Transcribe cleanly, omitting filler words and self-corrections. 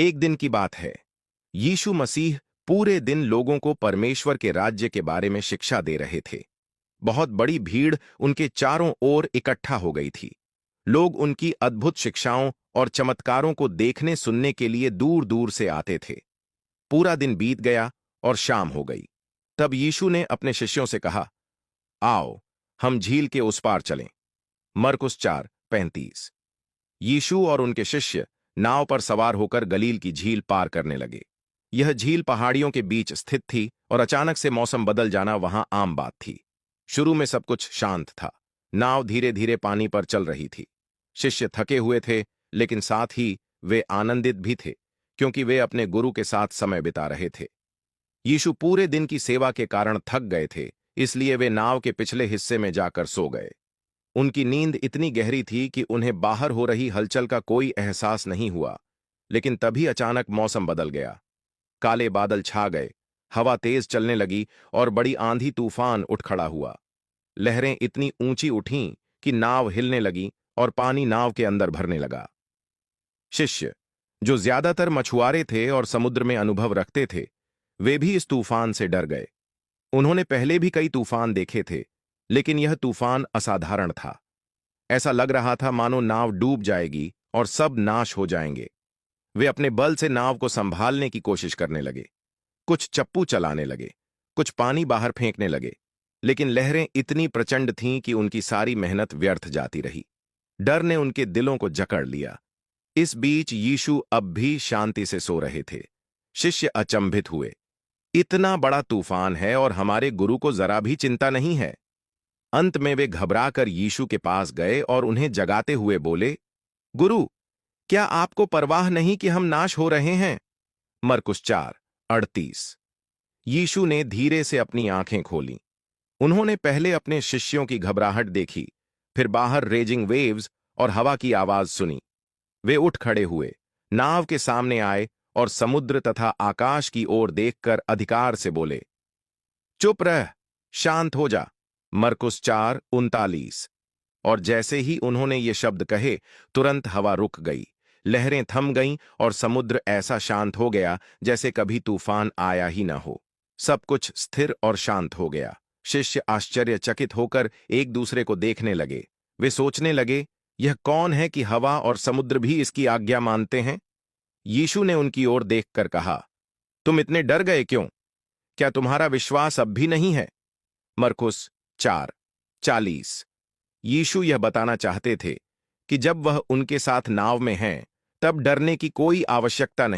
एक दिन की बात है। यीशु मसीह पूरे दिन लोगों को परमेश्वर के राज्य के बारे में शिक्षा दे रहे थे। बहुत बड़ी भीड़ उनके चारों ओर इकट्ठा हो गई थी। लोग उनकी अद्भुत शिक्षाओं और चमत्कारों को देखने सुनने के लिए दूर दूर से आते थे। पूरा दिन बीत गया और शाम हो गई। तब यीशु ने अपने शिष्यों से कहा, आओ, हम झील के उस पार चलें। मरकुस 4:35। यीशु और उनके शिष्य नाव पर सवार होकर गलील की झील पार करने लगे। यह झील पहाड़ियों के बीच स्थित थी और अचानक से मौसम बदल जाना वहां आम बात थी। शुरू में सब कुछ शांत था। नाव धीरे धीरे पानी पर चल रही थी। शिष्य थके हुए थे, लेकिन साथ ही वे आनंदित भी थे, क्योंकि वे अपने गुरु के साथ समय बिता रहे थे। यीशु पूरे दिन की सेवा के कारण थक गए थे, इसलिए वे नाव के पिछले हिस्से में जाकर सो गए। उनकी नींद इतनी गहरी थी कि उन्हें बाहर हो रही हलचल का कोई एहसास नहीं हुआ। लेकिन तभी अचानक मौसम बदल गया। काले बादल छा गए, हवा तेज चलने लगी और बड़ी आंधी तूफान उठ खड़ा हुआ। लहरें इतनी ऊंची उठीं कि नाव हिलने लगी और पानी नाव के अंदर भरने लगा। शिष्य, जो ज्यादातर मछुआरे थे और समुद्र में अनुभव रखते थे, वे भी इस तूफान से डर गए। उन्होंने पहले भी कई तूफान देखे थे, लेकिन यह तूफान असाधारण था। ऐसा लग रहा था मानो नाव डूब जाएगी और सब नाश हो जाएंगे। वे अपने बल से नाव को संभालने की कोशिश करने लगे। कुछ चप्पू चलाने लगे, कुछ पानी बाहर फेंकने लगे, लेकिन लहरें इतनी प्रचंड थीं कि उनकी सारी मेहनत व्यर्थ जाती रही। डर ने उनके दिलों को जकड़ लिया। इस बीच यीशु अब भी शांति से सो रहे थे। शिष्य अचंभित हुए। इतना बड़ा तूफान है और हमारे गुरु को जरा भी चिंता नहीं है। अंत में वे घबराकर यीशु के पास गए और उन्हें जगाते हुए बोले, गुरु, क्या आपको परवाह नहीं कि हम नाश हो रहे हैं? मरकुस 4:38। यीशु ने धीरे से अपनी आंखें खोलीं। उन्होंने पहले अपने शिष्यों की घबराहट देखी, फिर बाहर रेजिंग वेव्स और हवा की आवाज सुनी। वे उठ खड़े हुए, नाव के सामने आए और समुद्र तथा आकाश की ओर देखकर अधिकार से बोले, चुप रह, शांत हो जा। मरकुस 4:39। और जैसे ही उन्होंने ये शब्द कहे, तुरंत हवा रुक गई, लहरें थम गईं और समुद्र ऐसा शांत हो गया जैसे कभी तूफान आया ही न हो। सब कुछ स्थिर और शांत हो गया। शिष्य आश्चर्यचकित होकर एक दूसरे को देखने लगे। वे सोचने लगे, यह कौन है कि हवा और समुद्र भी इसकी आज्ञा मानते हैं? यीशु ने उनकी ओर देखकर कहा, तुम इतने डर गए क्यों? क्या तुम्हारा विश्वास अब भी नहीं है? मरकुस 4:40। यीशु यह बताना चाहते थे कि जब वह उनके साथ नाव में हैं, तब डरने की कोई आवश्यकता नहीं।